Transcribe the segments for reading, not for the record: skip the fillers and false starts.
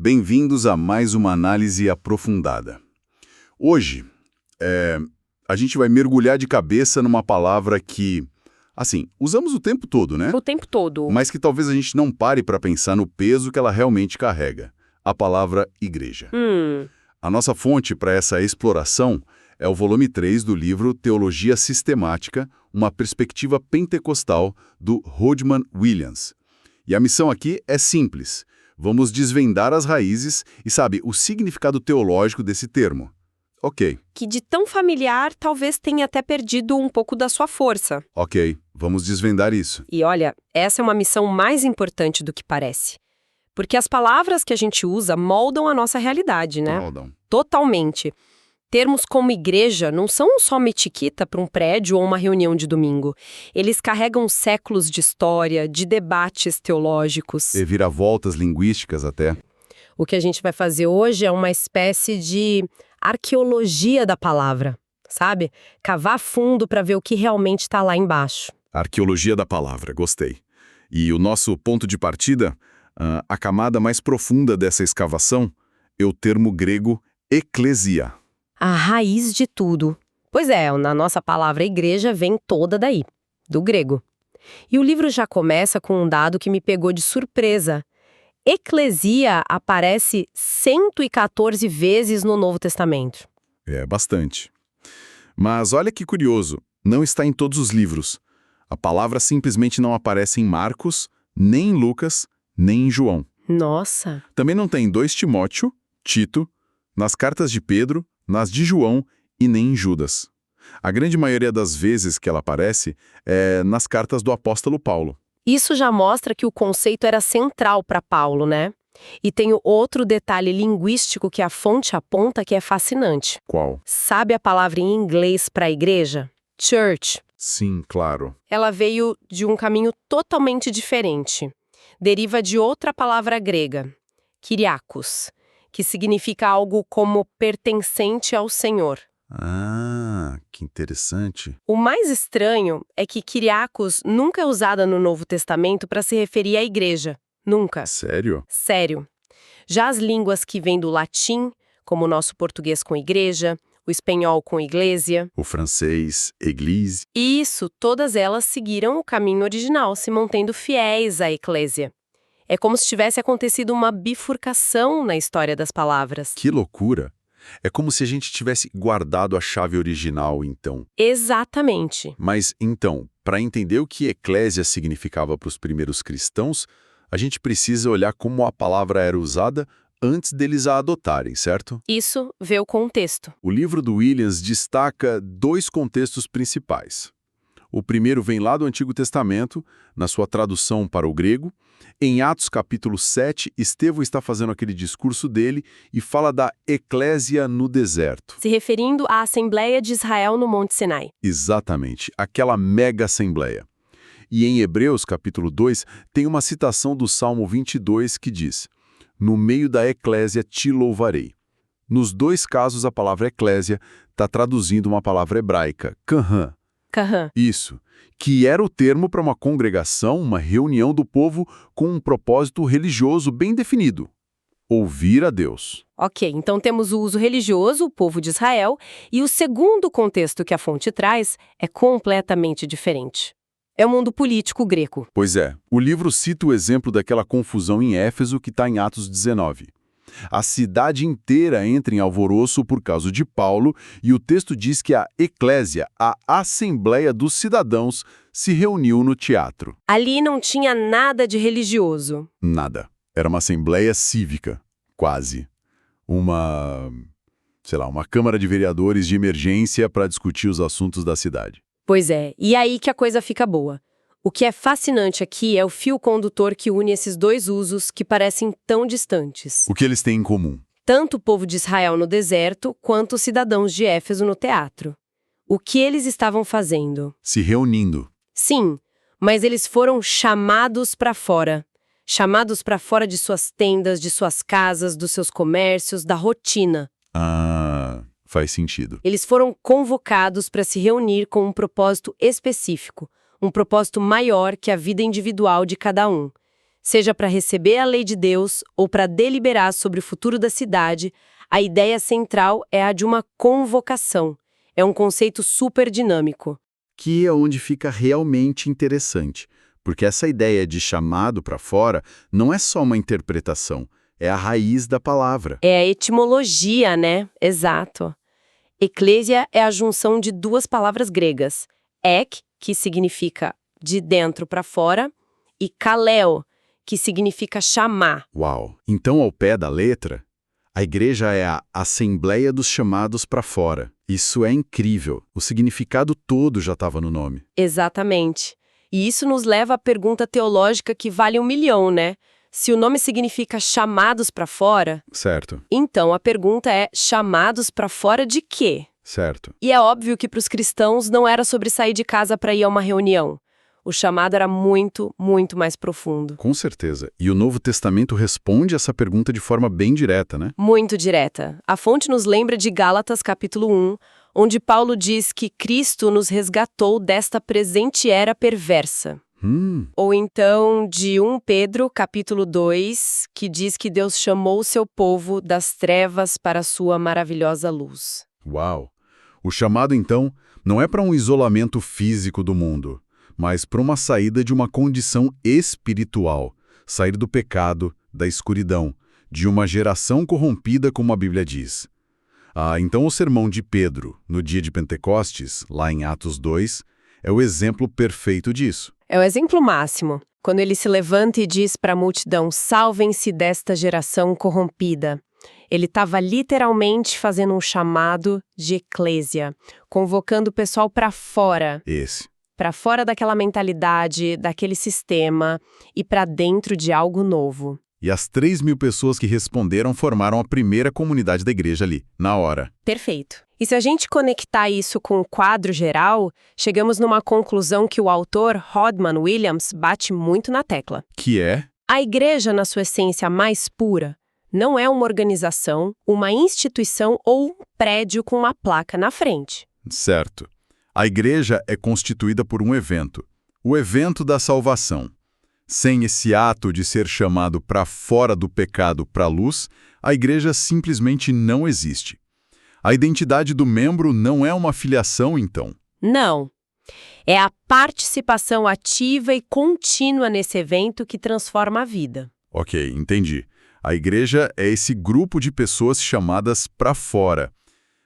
Bem-vindos a mais uma análise aprofundada. Hoje, a gente vai mergulhar de cabeça numa palavra que, assim, usamos o tempo todo, né? O tempo todo. Mas que talvez a gente não pare para pensar no peso que ela realmente carrega. A palavra igreja. A nossa fonte para essa exploração é o volume 3 do livro Teologia Sistemática, uma perspectiva pentecostal, do Hodgman Williams. E a missão aqui é simples. Vamos desvendar as raízes e, o significado teológico desse termo. Ok. Que de tão familiar talvez tenha até perdido um pouco da sua força. Ok, vamos desvendar isso. E olha, essa é uma missão mais importante do que parece. Porque as palavras que a gente usa moldam a nossa realidade, né? Moldam. Totalmente. Termos como igreja não são só uma etiqueta para um prédio ou uma reunião de domingo. Eles carregam séculos de história, de debates teológicos. E viravoltas linguísticas até. O que a gente vai fazer hoje é uma espécie de arqueologia da palavra, sabe? Cavar fundo para ver o que realmente está lá embaixo. Arqueologia da palavra, gostei. E o nosso ponto de partida, a camada mais profunda dessa escavação, é o termo grego eclesia. A raiz de tudo. Pois é, na nossa palavra igreja vem toda daí, do grego. E o livro já começa com um dado que me pegou de surpresa. Eclesia aparece 114 vezes no Novo Testamento. É bastante. Mas olha que curioso, não está em todos os livros. A palavra simplesmente não aparece em Marcos, nem em Lucas, nem em João. Nossa! Também não tem em 2 Timóteo, Tito, nas cartas de Pedro, nas de João e nem em Judas. A grande maioria das vezes que ela aparece é nas cartas do apóstolo Paulo. Isso já mostra que o conceito era central para Paulo, né? E tem outro detalhe linguístico que a fonte aponta que é fascinante. Qual? Sabe a palavra em inglês para igreja? Church. Sim, claro. Ela veio de um caminho totalmente diferente. Deriva de outra palavra grega, kyriakos, que significa algo como pertencente ao Senhor. Ah, que interessante. O mais estranho é que kyriakos nunca é usada no Novo Testamento para se referir à igreja. Nunca. Sério? Sério. Já as línguas que vêm do latim, como o nosso português com igreja, o espanhol com iglesia, O francês, église. isso, todas elas seguiram o caminho original, se mantendo fiéis à eclésia. É como se tivesse acontecido uma bifurcação na história das palavras. Que loucura! É como se a gente tivesse guardado a chave original, então. Exatamente. Mas, então, para entender o que eclésia significava para os primeiros cristãos, a gente precisa olhar como a palavra era usada antes deles a adotarem, certo? Isso vê o contexto. O livro do Williams destaca 2 contextos principais. O primeiro vem lá do Antigo Testamento, na sua tradução para o grego. Em Atos capítulo 7, Estevão está fazendo aquele discurso dele e fala da eclésia no deserto. Se referindo à Assembleia de Israel no Monte Sinai. Exatamente, aquela mega assembleia. E em Hebreus capítulo 2, tem uma citação do Salmo 22 que diz: "No meio da eclésia te louvarei". Nos 2 casos, a palavra eclésia está traduzindo uma palavra hebraica, kaham. Kaham. Isso, que era o termo para uma congregação, uma reunião do povo com um propósito religioso bem definido: ouvir a Deus. Ok, então temos o uso religioso, o povo de Israel, e o segundo contexto que a fonte traz é completamente diferente. É o mundo político grego. Pois é, o livro cita o exemplo daquela confusão em Éfeso que está em Atos 19. A cidade inteira entra em alvoroço por causa de Paulo e o texto diz que a eclésia, a assembleia dos cidadãos, se reuniu no teatro. Ali não tinha nada de religioso. Nada. Era uma assembleia cívica, quase. Uma câmara de vereadores de emergência para discutir os assuntos da cidade. Pois é, e aí que a coisa fica boa. O que é fascinante aqui é o fio condutor que une esses 2 usos que parecem tão distantes. O que eles têm em comum? Tanto o povo de Israel no deserto, quanto os cidadãos de Éfeso no teatro. O que eles estavam fazendo? Se reunindo. Sim, mas eles foram chamados para fora. Chamados para fora de suas tendas, de suas casas, dos seus comércios, da rotina. Ah, faz sentido. Eles foram convocados para se reunir com um propósito específico, um propósito maior que a vida individual de cada um. Seja para receber a lei de Deus ou para deliberar sobre o futuro da cidade, a ideia central é a de uma convocação. É um conceito super dinâmico. Que é onde fica realmente interessante, porque essa ideia de chamado para fora não é só uma interpretação, é a raiz da palavra. É a etimologia, né? Exato. Eclésia é a junção de duas palavras gregas. Ek, que significa de dentro para fora, e kaleo, que significa chamar. Uau! Então, ao pé da letra, a igreja é a Assembleia dos Chamados para Fora. Isso é incrível. O significado todo já estava no nome. Exatamente. E isso nos leva à pergunta teológica que vale 1 milhão, né? Se o nome significa chamados para fora, Certo, então a pergunta é chamados para fora de quê? certo. E é óbvio que para os cristãos não era sobre sair de casa para ir a uma reunião. O chamado era muito, muito mais profundo. Com certeza. E o Novo Testamento responde essa pergunta de forma bem direta, né? Muito direta. A fonte nos lembra de Gálatas capítulo 1, onde Paulo diz que Cristo nos resgatou desta presente era perversa. Ou então de 1 Pedro capítulo 2, que diz que Deus chamou o seu povo das trevas para a sua maravilhosa luz. Uau! O chamado, então, não é para um isolamento físico do mundo, mas para uma saída de uma condição espiritual, sair do pecado, da escuridão, de uma geração corrompida, como a Bíblia diz. Então o sermão de Pedro, no dia de Pentecostes, lá em Atos 2, é o exemplo perfeito disso. É o exemplo máximo, quando ele se levanta e diz para a multidão, salvem-se desta geração corrompida. Ele estava literalmente fazendo um chamado de eclésia, convocando o pessoal para fora. Para fora daquela mentalidade, daquele sistema e para dentro de algo novo. E as 3.000 pessoas que responderam formaram a primeira comunidade da igreja ali, na hora. Perfeito. E se a gente conectar isso com o quadro geral, chegamos numa conclusão que o autor Hodman Williams bate muito na tecla. Que é? A igreja, na sua essência mais pura, não é uma organização, uma instituição ou um prédio com uma placa na frente. Certo. A igreja é constituída por um evento, o evento da salvação. Sem esse ato de ser chamado para fora do pecado para a luz, a igreja simplesmente não existe. A identidade do membro não é uma filiação, então? Não. É a participação ativa e contínua nesse evento que transforma a vida. Ok, entendi. A igreja é esse grupo de pessoas chamadas para fora.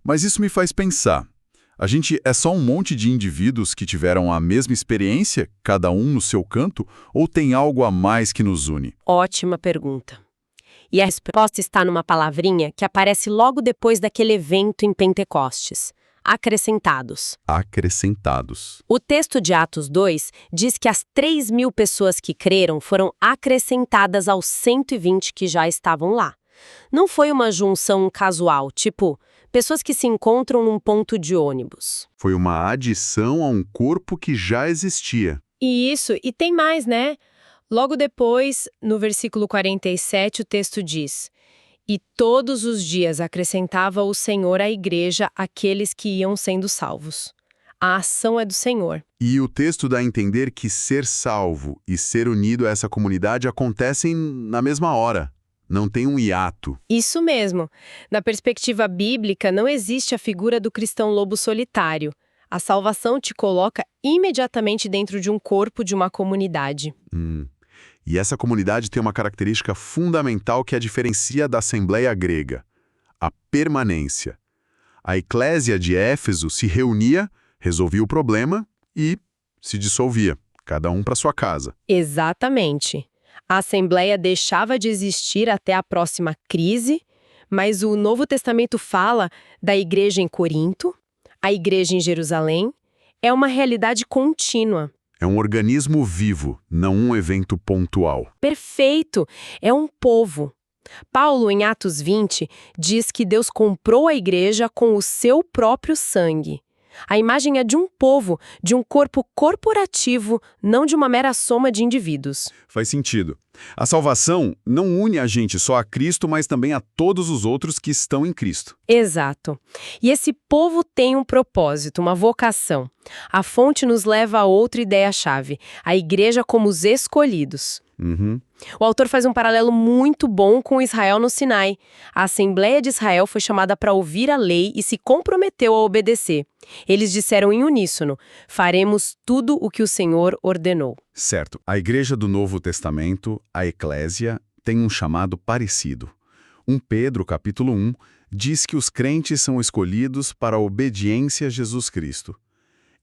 Mas isso me faz pensar. A gente é só um monte de indivíduos que tiveram a mesma experiência, cada um no seu canto, ou tem algo a mais que nos une? Ótima pergunta. E a resposta está numa palavrinha que aparece logo depois daquele evento em Pentecostes. Acrescentados. Acrescentados. O texto de Atos 2 diz que as 3.000 pessoas que creram foram acrescentadas aos 120 que já estavam lá. Não foi uma junção casual, tipo, pessoas que se encontram num ponto de ônibus. Foi uma adição a um corpo que já existia. E tem mais, né? Logo depois, no versículo 47, o texto diz: e todos os dias acrescentava o Senhor à igreja aqueles que iam sendo salvos. A ação é do Senhor. E o texto dá a entender que ser salvo e ser unido a essa comunidade acontecem na mesma hora. Não tem um hiato. Isso mesmo. Na perspectiva bíblica, não existe a figura do cristão lobo solitário. A salvação te coloca imediatamente dentro de um corpo de uma comunidade. E essa comunidade tem uma característica fundamental que a diferencia da Assembleia grega: a permanência. A eclésia de Éfeso se reunia, resolvia o problema e se dissolvia, cada um para sua casa. Exatamente. A Assembleia deixava de existir até a próxima crise, mas o Novo Testamento fala da igreja em Corinto, a igreja em Jerusalém. É uma realidade contínua. É um organismo vivo, não um evento pontual. Perfeito! É um povo. Paulo, em Atos 20, diz que Deus comprou a igreja com o seu próprio sangue. A imagem é de um povo, de um corpo corporativo, não de uma mera soma de indivíduos. Faz sentido. A salvação não une a gente só a Cristo, mas também a todos os outros que estão em Cristo. Exato. E esse povo tem um propósito, uma vocação. A fonte nos leva a outra ideia-chave, a igreja como os escolhidos. Uhum. O autor faz um paralelo muito bom com Israel no Sinai. A Assembleia de Israel foi chamada para ouvir a lei e se comprometeu a obedecer. Eles disseram em uníssono: faremos tudo o que o Senhor ordenou. Certo. A Igreja do Novo Testamento, a Eclésia, tem um chamado parecido. 1 Pedro, capítulo 1, diz que os crentes são escolhidos para a obediência a Jesus Cristo.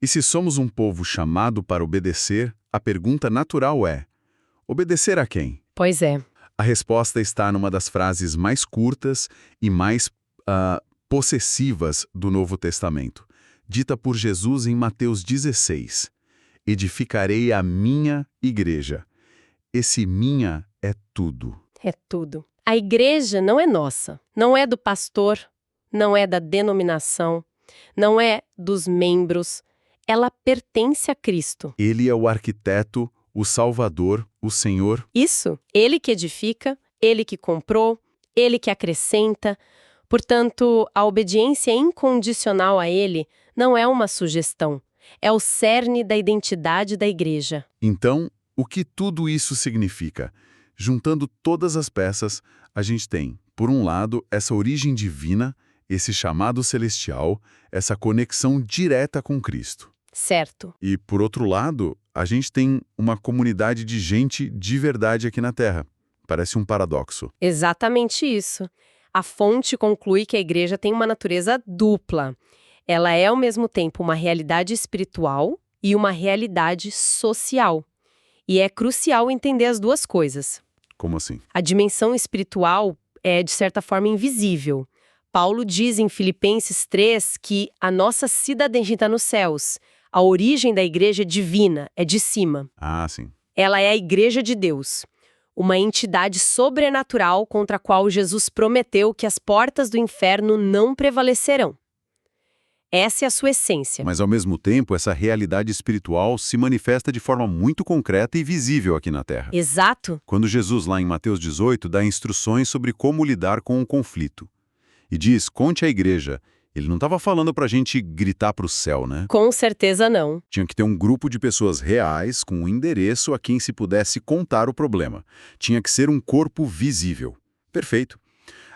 E se somos um povo chamado para obedecer, a pergunta natural é: obedecer a quem? Pois é. A resposta está numa das frases mais curtas e mais possessivas do Novo Testamento, dita por Jesus em Mateus 16. Edificarei a minha igreja. Esse minha é tudo. É tudo. A igreja não é nossa, não é do pastor, não é da denominação, não é dos membros. Ela pertence a Cristo. Ele é o arquiteto, o Salvador, o Senhor. Isso, ele que edifica, ele que comprou, ele que acrescenta. Portanto, a obediência incondicional a ele não é uma sugestão, é o cerne da identidade da igreja. Então, o que tudo isso significa? Juntando todas as peças, a gente tem, por um lado, essa origem divina, esse chamado celestial, essa conexão direta com Cristo. Certo. E, por outro lado, a gente tem uma comunidade de gente de verdade aqui na Terra. Parece um paradoxo. Exatamente isso. A fonte conclui que a igreja tem uma natureza dupla. Ela é, ao mesmo tempo, uma realidade espiritual e uma realidade social. E é crucial entender as duas coisas. Como assim? A dimensão espiritual é, de certa forma, invisível. Paulo diz em Filipenses 3 que a nossa cidadania está nos céus. A origem da igreja é divina, é de cima. Ah, sim. Ela é a igreja de Deus, uma entidade sobrenatural contra a qual Jesus prometeu que as portas do inferno não prevalecerão. Essa é a sua essência. Mas, ao mesmo tempo, essa realidade espiritual se manifesta de forma muito concreta e visível aqui na Terra. Exato. Quando Jesus, lá em Mateus 18, dá instruções sobre como lidar com o conflito. E diz, conte à igreja. Ele não estava falando para a gente gritar para o céu, né? Com certeza não. Tinha que ter um grupo de pessoas reais com um endereço a quem se pudesse contar o problema. Tinha que ser um corpo visível. Perfeito.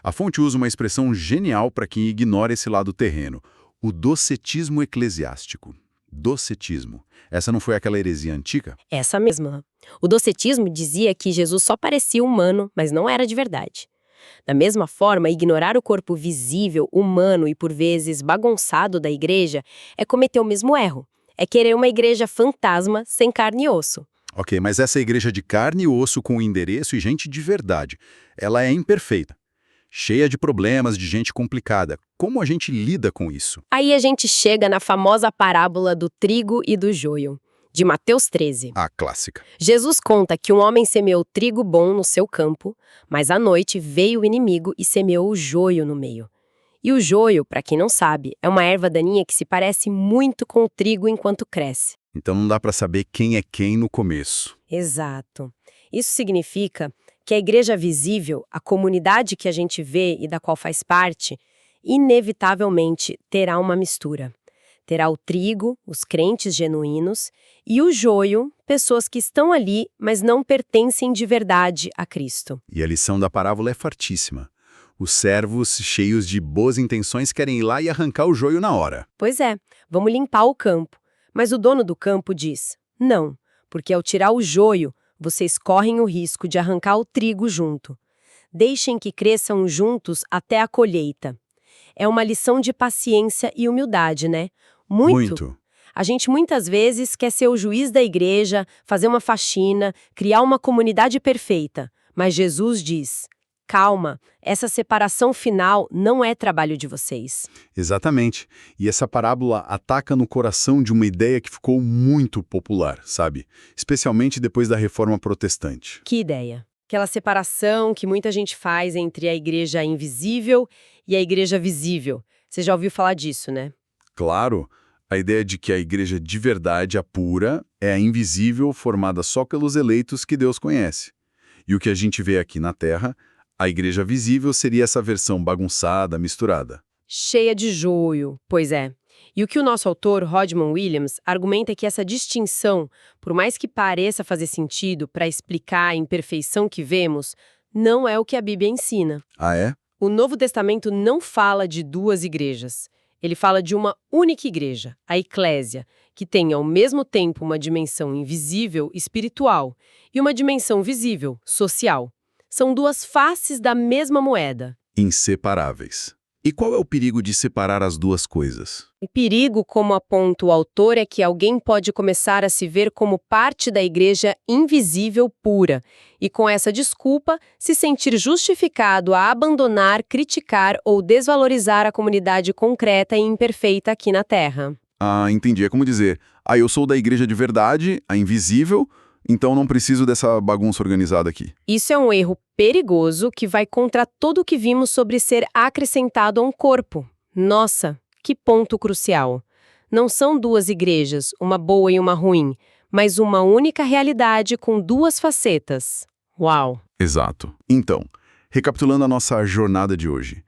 A fonte usa uma expressão genial para quem ignora esse lado terreno. O docetismo eclesiástico. Docetismo. Essa não foi aquela heresia antiga? Essa mesma. O docetismo dizia que Jesus só parecia humano, mas não era de verdade. Da mesma forma, ignorar o corpo visível, humano e por vezes bagunçado da igreja é cometer o mesmo erro. É querer uma igreja fantasma sem carne e osso. Ok, mas essa igreja de carne e osso com endereço e gente de verdade, ela é imperfeita. Cheia de problemas, de gente complicada. Como a gente lida com isso? Aí a gente chega na famosa parábola do trigo e do joio, de Mateus 13. A clássica. Jesus conta que um homem semeou trigo bom no seu campo, mas à noite veio o inimigo e semeou o joio no meio. E o joio, para quem não sabe, é uma erva daninha que se parece muito com o trigo enquanto cresce. Então não dá para saber quem é quem no começo. Exato. Isso significa que a igreja visível, a comunidade que a gente vê e da qual faz parte, inevitavelmente terá uma mistura. Terá o trigo, os crentes genuínos, e o joio, pessoas que estão ali, mas não pertencem de verdade a Cristo. E a lição da parábola é fartíssima. Os servos, cheios de boas intenções, querem ir lá e arrancar o joio na hora. Pois é, vamos limpar o campo. Mas o dono do campo diz, não, porque ao tirar o joio, vocês correm o risco de arrancar o trigo junto. Deixem que cresçam juntos até a colheita. É uma lição de paciência e humildade, né? Muito. A gente muitas vezes quer ser o juiz da igreja, fazer uma faxina, criar uma comunidade perfeita. Mas Jesus diz, calma, essa separação final não é trabalho de vocês. Exatamente. E essa parábola ataca no coração de uma ideia que ficou muito popular, sabe? Especialmente depois da Reforma Protestante. Que ideia? Aquela separação que muita gente faz entre a igreja invisível e a igreja visível. Você já ouviu falar disso, né? Claro, a ideia de que a igreja de verdade, a pura, é a invisível, formada só pelos eleitos que Deus conhece. E o que a gente vê aqui na Terra, a igreja visível seria essa versão bagunçada, misturada. Cheia de joio, pois é. E o que o nosso autor, Rodman Williams, argumenta é que essa distinção, por mais que pareça fazer sentido para explicar a imperfeição que vemos, não é o que a Bíblia ensina. Ah, é? O Novo Testamento não fala de duas igrejas. Ele fala de uma única igreja, a Eclésia, que tem ao mesmo tempo uma dimensão invisível, espiritual, e uma dimensão visível, social. São duas faces da mesma moeda. Inseparáveis. E qual é o perigo de separar as duas coisas? O perigo, como aponta o autor, é que alguém pode começar a se ver como parte da igreja invisível pura, e com essa desculpa, se sentir justificado a abandonar, criticar ou desvalorizar a comunidade concreta e imperfeita aqui na Terra. Ah, entendi. É como dizer, eu sou da igreja de verdade, a invisível, então não preciso dessa bagunça organizada aqui. Isso é um erro perigoso que vai contra tudo o que vimos sobre ser acrescentado a um corpo. Nossa, que ponto crucial. Não são duas igrejas, uma boa e uma ruim, mas uma única realidade com duas facetas. Uau! Exato. Então, recapitulando a nossa jornada de hoje,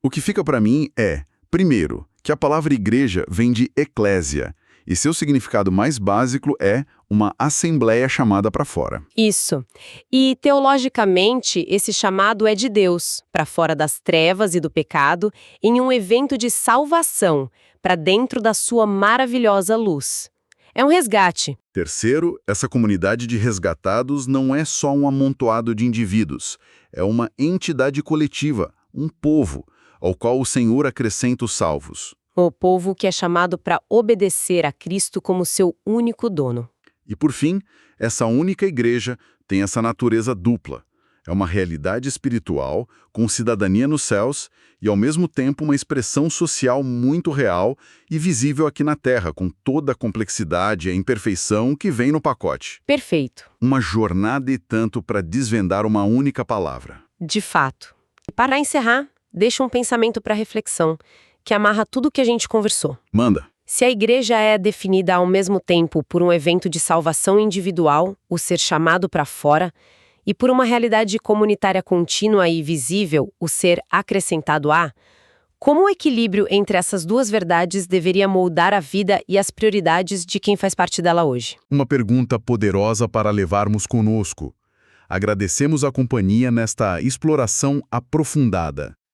o que fica para mim é, primeiro, que a palavra igreja vem de eclésia, e seu significado mais básico é uma assembleia chamada para fora. Isso. E, teologicamente, esse chamado é de Deus, para fora das trevas e do pecado, em um evento de salvação, para dentro da sua maravilhosa luz. É um resgate. Terceiro, essa comunidade de resgatados não é só um amontoado de indivíduos, é uma entidade coletiva, um povo, ao qual o Senhor acrescenta os salvos. O povo que é chamado para obedecer a Cristo como seu único dono. E por fim, essa única igreja tem essa natureza dupla. É uma realidade espiritual, com cidadania nos céus, e ao mesmo tempo uma expressão social muito real e visível aqui na Terra, com toda a complexidade e a imperfeição que vem no pacote. Perfeito. Uma jornada e tanto para desvendar uma única palavra. De fato. E para encerrar, deixa um pensamento para reflexão, que amarra tudo o que a gente conversou. Manda. Se a igreja é definida ao mesmo tempo por um evento de salvação individual, o ser chamado para fora, e por uma realidade comunitária contínua e visível, o ser acrescentado a, como o equilíbrio entre essas duas verdades deveria moldar a vida e as prioridades de quem faz parte dela hoje? Uma pergunta poderosa para levarmos conosco. Agradecemos a companhia nesta exploração aprofundada.